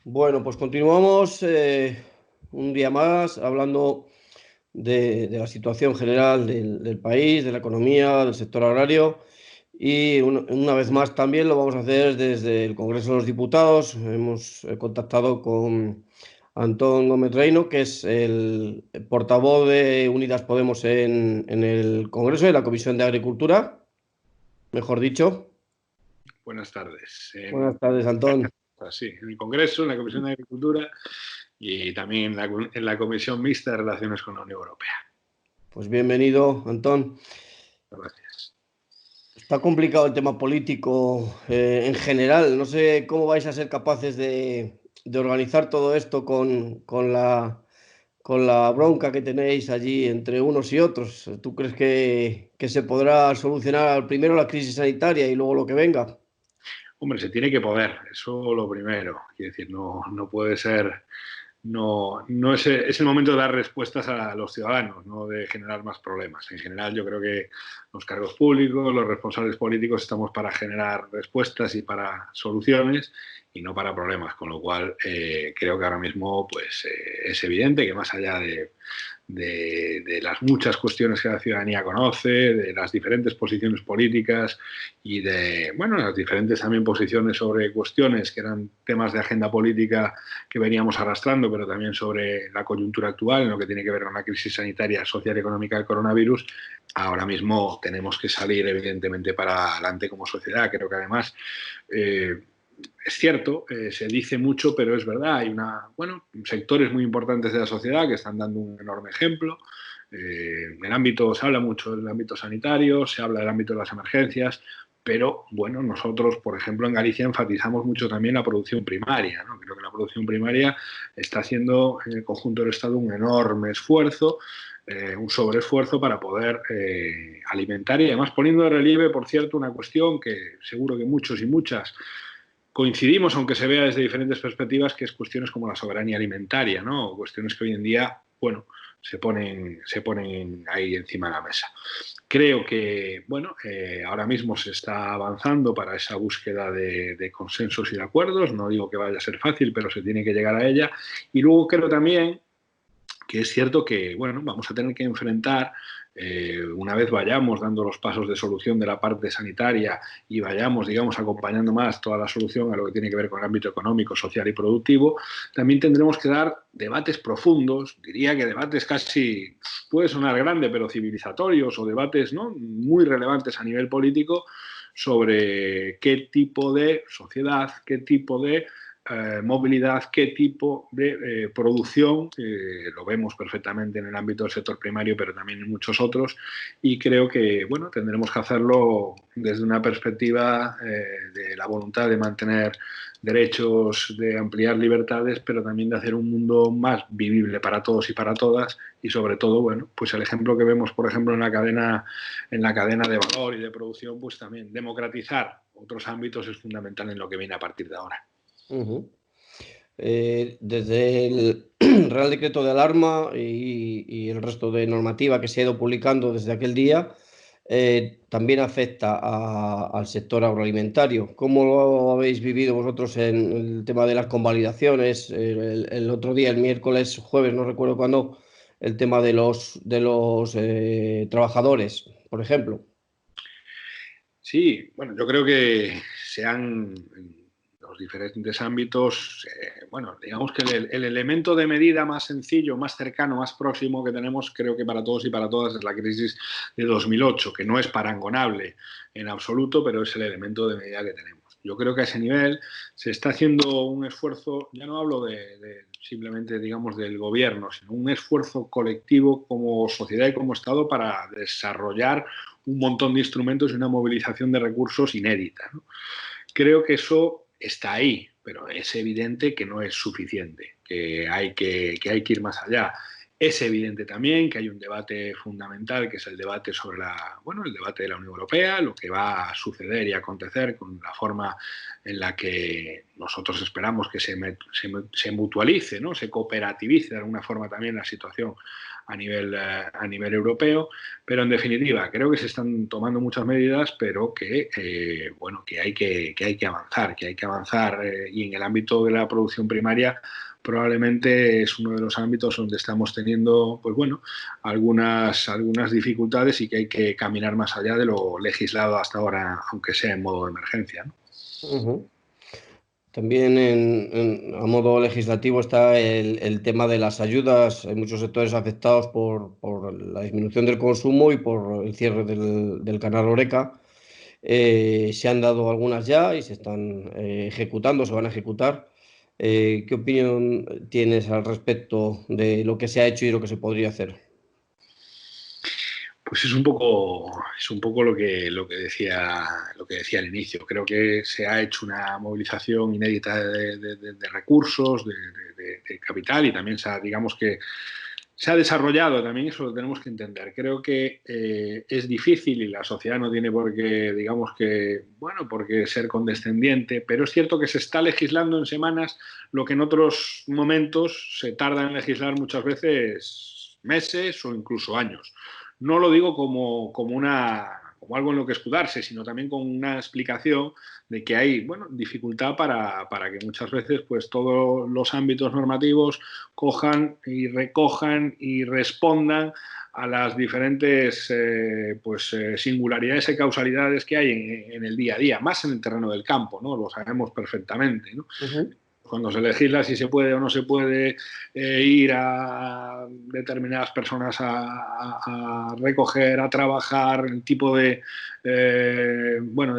Bueno, pues continuamos un día más hablando de la situación general del país, de la economía, del sector agrario y una vez más también lo vamos a hacer desde el Congreso de los Diputados. Hemos contactado con Antón Gómez Reino, que es el portavoz de Unidas Podemos en el Congreso de la Comisión de Agricultura, mejor dicho. Buenas tardes. Buenas tardes, Antón. Sí, en el Congreso, en la Comisión de Agricultura y también en la Comisión Mixta de Relaciones con la Unión Europea. Pues bienvenido, Antón. Gracias. Está complicado el tema político en general. No sé cómo vais a ser capaces de organizar todo esto con la bronca que tenéis allí entre unos y otros. ¿Tú crees que se podrá solucionar primero la crisis sanitaria y luego lo que venga? Hombre, se tiene que poder, eso lo primero. Quiero decir, no puede ser. No es el momento de dar respuestas a los ciudadanos, no de generar más problemas. En general, yo creo que los cargos públicos, los responsables políticos, estamos para generar respuestas y para soluciones y no para problemas. Con lo cual, creo que ahora mismo pues, es evidente que más allá de las muchas cuestiones que la ciudadanía conoce, de las diferentes posiciones políticas y de, bueno, las diferentes también posiciones sobre cuestiones que eran temas de agenda política que veníamos arrastrando, pero también sobre la coyuntura actual en lo que tiene que ver con la crisis sanitaria, social y económica del coronavirus. Ahora mismo tenemos que salir evidentemente para adelante como sociedad. Creo que además es cierto, se dice mucho, pero es verdad. Hay sectores muy importantes de la sociedad que están dando un enorme ejemplo. Se habla mucho del ámbito sanitario, se habla del ámbito de las emergencias, pero bueno, nosotros, por ejemplo, en Galicia enfatizamos mucho también la producción primaria, ¿no? Creo que la producción primaria está haciendo en el conjunto del Estado un enorme esfuerzo, un sobreesfuerzo para poder alimentar y además poniendo de relieve, por cierto, una cuestión que seguro que muchos y muchas coincidimos, aunque se vea desde diferentes perspectivas, que es cuestiones como la soberanía alimentaria, ¿no? Cuestiones que hoy en día, bueno, se ponen ahí encima de la mesa. Creo que, bueno, ahora mismo se está avanzando para esa búsqueda de consensos y de acuerdos. No digo que vaya a ser fácil, pero se tiene que llegar a ella. Y luego creo también que es cierto que, bueno, vamos a tener que enfrentar, una vez vayamos dando los pasos de solución de la parte sanitaria y vayamos, digamos, acompañando más toda la solución a lo que tiene que ver con el ámbito económico, social y productivo, también tendremos que dar debates profundos, diría que debates casi, puede sonar grande, pero civilizatorios o debates, ¿no?, muy relevantes a nivel político sobre qué tipo de sociedad, qué tipo de movilidad, qué tipo de producción, lo vemos perfectamente en el ámbito del sector primario, pero también en muchos otros, y creo que, bueno, tendremos que hacerlo desde una perspectiva de la voluntad de mantener derechos, de ampliar libertades, pero también de hacer un mundo más vivible para todos y para todas, y sobre todo, bueno, pues el ejemplo que vemos, por ejemplo, en la cadena de valor y de producción, pues también democratizar otros ámbitos es fundamental en lo que viene a partir de ahora. Ujú. Desde el Real Decreto de Alarma y el resto de normativa que se ha ido publicando desde aquel día, también afecta al sector agroalimentario. ¿Cómo lo habéis vivido vosotros en el tema de las convalidaciones? El otro día, el miércoles, jueves, no recuerdo cuándo, el tema de los trabajadores, por ejemplo. Sí, bueno, yo creo que sean en los diferentes ámbitos, bueno, digamos que el elemento de medida más sencillo, más cercano, más próximo que tenemos, creo que para todos y para todas, es la crisis de 2008, que no es parangonable en absoluto, pero es el elemento de medida que tenemos. Yo creo que a ese nivel se está haciendo un esfuerzo, ya no hablo de simplemente, digamos, del gobierno, sino un esfuerzo colectivo como sociedad y como Estado para desarrollar un montón de instrumentos y una movilización de recursos inédita, ¿no? Creo que eso está ahí, pero es evidente que no es suficiente, que hay que ir más allá. Es evidente también que hay un debate fundamental, que es el debate sobre el debate de la Unión Europea, lo que va a suceder y acontecer con la forma en la que nosotros esperamos que se mutualice, ¿no? Se cooperativice de alguna forma también la situación a nivel europeo, pero en definitiva creo que se están tomando muchas medidas, pero que, bueno, que hay que avanzar, y en el ámbito de la producción primaria probablemente es uno de los ámbitos donde estamos teniendo, pues bueno, algunas dificultades y que hay que caminar más allá de lo legislado hasta ahora, aunque sea en modo de emergencia, ¿no? Ujú. También a modo legislativo está el tema de las ayudas. Hay muchos sectores afectados por la disminución del consumo y por el cierre del canal Horeca. Se han dado algunas ya y se están ejecutando, se van a ejecutar. ¿Qué opinión tienes al respecto de lo que se ha hecho y lo que se podría hacer? Pues es un poco lo que decía al inicio. Creo que se ha hecho una movilización inédita de recursos, de capital, y también digamos que se ha desarrollado, también eso lo tenemos que entender. Creo que es difícil y la sociedad no tiene por qué, digamos que, bueno, por qué ser condescendiente, pero es cierto que se está legislando en semanas lo que en otros momentos se tarda en legislar muchas veces meses o incluso años. No lo digo como algo en lo que escudarse, sino también con una explicación de que hay, bueno, dificultad para que muchas veces pues todos los ámbitos normativos cojan y recojan y respondan a las diferentes singularidades y causalidades que hay en el día a día, más en el terreno del campo, ¿no? Lo sabemos perfectamente, ¿no? Ujú. Cuando se legisla si se puede o no se puede ir a determinadas personas a recoger, a trabajar, el tipo de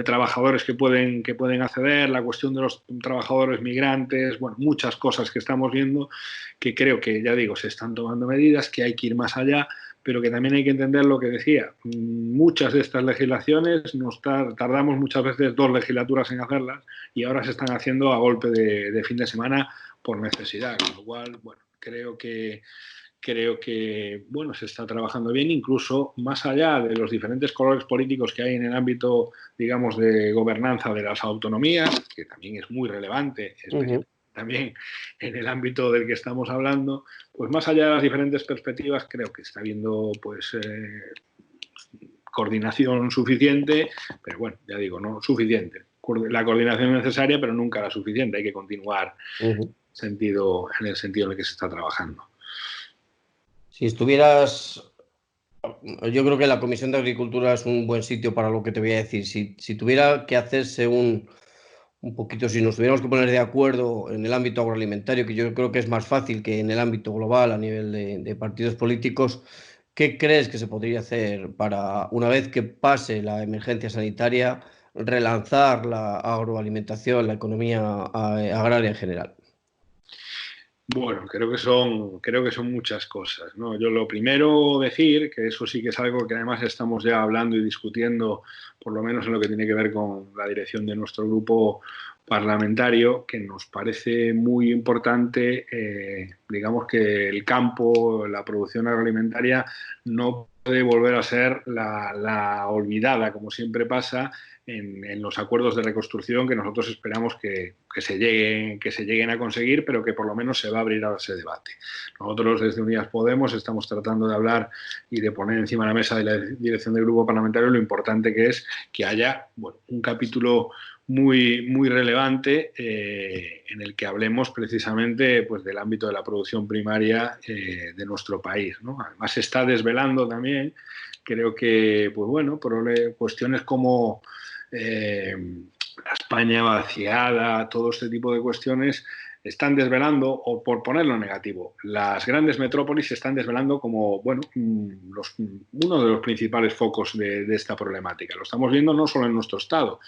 trabajadores que pueden acceder, la cuestión de los trabajadores migrantes, bueno, muchas cosas que estamos viendo que creo que, ya digo, se están tomando medidas, que hay que ir más allá, pero que también hay que entender lo que decía. Muchas de estas legislaciones tardamos muchas veces 2 legislaturas en hacerlas y ahora se están haciendo a golpe de fin de semana por necesidad, con lo cual, bueno, creo que bueno, se está trabajando bien, incluso más allá de los diferentes colores políticos que hay en el ámbito, digamos, de gobernanza de las autonomías, que también es muy relevante, Ujú. especialmente también en el ámbito del que estamos hablando, pues más allá de las diferentes perspectivas, creo que está habiendo pues coordinación suficiente, pero bueno, ya digo, no suficiente. La coordinación es necesaria, pero nunca la suficiente. Hay que continuar Ujú. en el sentido en el que se está trabajando. Si estuvieras, yo creo que la Comisión de Agricultura es un buen sitio para lo que te voy a decir. Si tuviera que hacerse un poquito, si nos tuviéramos que poner de acuerdo en el ámbito agroalimentario, que yo creo que es más fácil que en el ámbito global a nivel de partidos políticos, ¿qué crees que se podría hacer para, una vez que pase la emergencia sanitaria, relanzar la agroalimentación, la economía agraria en general? Bueno, creo que son muchas cosas, ¿no? Yo lo primero decir, que eso sí que es algo que además estamos ya hablando y discutiendo, por lo menos en lo que tiene que ver con la dirección de nuestro grupo parlamentario, que nos parece muy importante, digamos que el campo, la producción agroalimentaria no puede volver a ser la olvidada, como siempre pasa, en los acuerdos de reconstrucción que nosotros esperamos que se lleguen a conseguir, pero que por lo menos se va a abrir a ese debate. Nosotros desde Unidas Podemos estamos tratando de hablar y de poner encima de la mesa de la dirección del grupo parlamentario lo importante que es que haya, bueno, un capítulo muy, muy relevante en el que hablemos precisamente pues, del ámbito de la producción primaria de nuestro país, ¿no? Además se está desvelando también, creo que, pues bueno, por cuestiones como la España vaciada, todo este tipo de cuestiones están desvelando, o por ponerlo negativo, las grandes metrópolis se están desvelando como bueno, uno de los principales focos de esta problemática. Lo estamos viendo no solo en nuestro estado.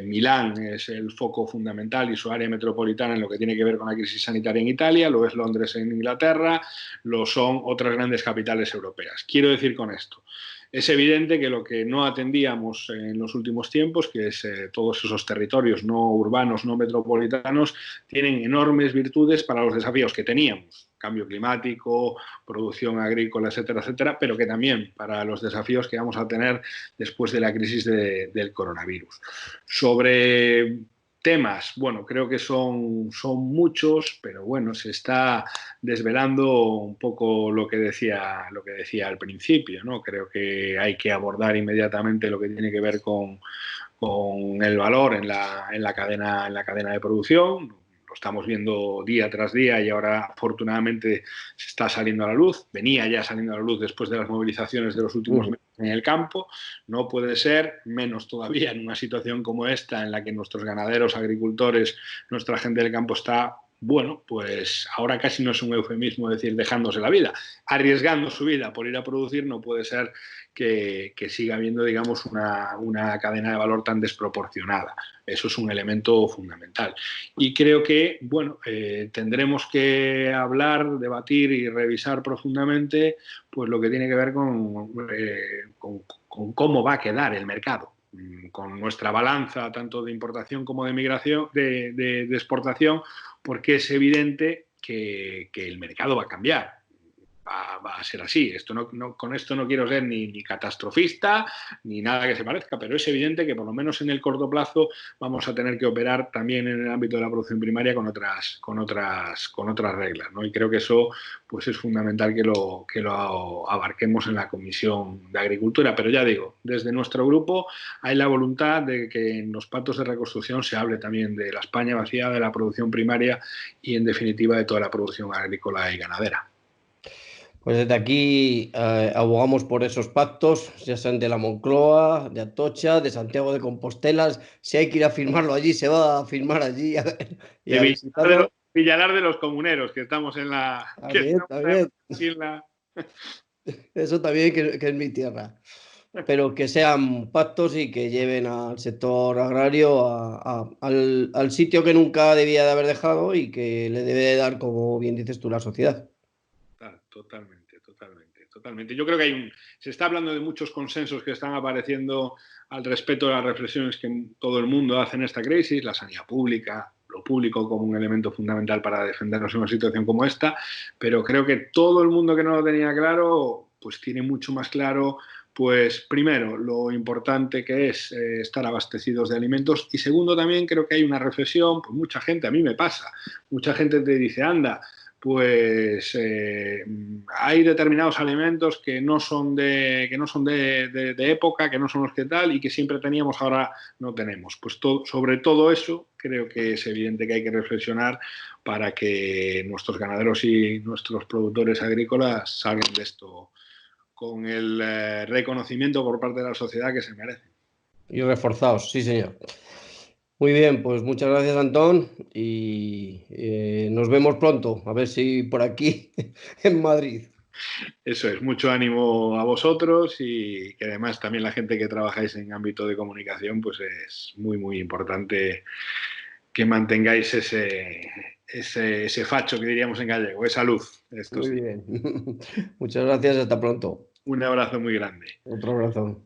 Milán es el foco fundamental y su área metropolitana en lo que tiene que ver con la crisis sanitaria en Italia, lo es Londres en Inglaterra, lo son otras grandes capitales europeas. Quiero decir con esto, es evidente que lo que no atendíamos en los últimos tiempos, que es todos esos territorios no urbanos, no metropolitanos, tienen enormes virtudes para los desafíos que teníamos, cambio climático, producción agrícola, etcétera, etcétera, pero que también para los desafíos que vamos a tener después de la crisis del coronavirus. Sobre Temas, bueno, creo que son muchos, pero bueno, se está desvelando un poco lo que decía al principio, ¿no? Creo que hay que abordar inmediatamente lo que tiene que ver con el valor en la cadena de producción. Lo estamos viendo día tras día y ahora afortunadamente se está saliendo a la luz. Venía ya saliendo a la luz después de las movilizaciones de los últimos meses en el campo. No puede ser, menos todavía en una situación como esta en la que nuestros ganaderos, agricultores, nuestra gente del campo está, bueno, pues ahora casi no es un eufemismo decir dejándose la vida, arriesgando su vida por ir a producir. No puede ser que siga habiendo, digamos, una cadena de valor tan desproporcionada. Eso es un elemento fundamental. Y creo que, bueno, tendremos que hablar, debatir y revisar profundamente pues lo que tiene que ver con cómo va a quedar el mercado, con nuestra balanza tanto de importación como de migración, de exportación, porque es evidente que el mercado va a cambiar. Va a ser así. Con esto no quiero ser ni catastrofista ni nada que se parezca, pero es evidente que por lo menos en el corto plazo vamos a tener que operar también en el ámbito de la producción primaria con otras reglas, ¿no? Y creo que eso pues es fundamental que lo abarquemos en la Comisión de Agricultura. Pero ya digo, desde nuestro grupo hay la voluntad de que en los pactos de reconstrucción se hable también de la España vaciada, de la producción primaria y en definitiva de toda la producción agrícola y ganadera. Pues desde aquí abogamos por esos pactos, ya sean de la Moncloa, de Atocha, de Santiago de Compostela. Si hay que ir a firmarlo allí, se va a firmar allí y De a visitarlo. Villalar de los Comuneros, que estamos También, también. en la... Eso también que es mi tierra. Pero que sean pactos y que lleven al sector agrario al sitio que nunca debía de haber dejado y que le debe de dar, como bien dices tú, la sociedad. Totalmente, totalmente, totalmente. Yo creo que se está hablando de muchos consensos que están apareciendo al respecto de las reflexiones que todo el mundo hace en esta crisis, la sanidad pública, lo público como un elemento fundamental para defendernos en una situación como esta, pero creo que todo el mundo que no lo tenía claro, pues tiene mucho más claro, pues primero, lo importante que es estar abastecidos de alimentos, y segundo también creo que hay una reflexión, pues mucha gente, a mí me pasa, mucha gente te dice, anda, pues hay determinados alimentos que no son de época, que no son los que tal y que siempre teníamos, ahora no tenemos. Pues sobre todo eso creo que es evidente que hay que reflexionar para que nuestros ganaderos y nuestros productores agrícolas salgan de esto con el reconocimiento por parte de la sociedad que se merecen. Y reforzados, sí, señor. Muy bien, pues muchas gracias, Antón, y nos vemos pronto, a ver si por aquí en Madrid. Eso es, mucho ánimo a vosotros y que además también la gente que trabajáis en ámbito de comunicación, pues es muy, muy importante que mantengáis ese facho que diríamos en gallego, esa luz. Esto Muy sí. bien. Muchas gracias, hasta pronto. Un abrazo muy grande. Otro abrazo.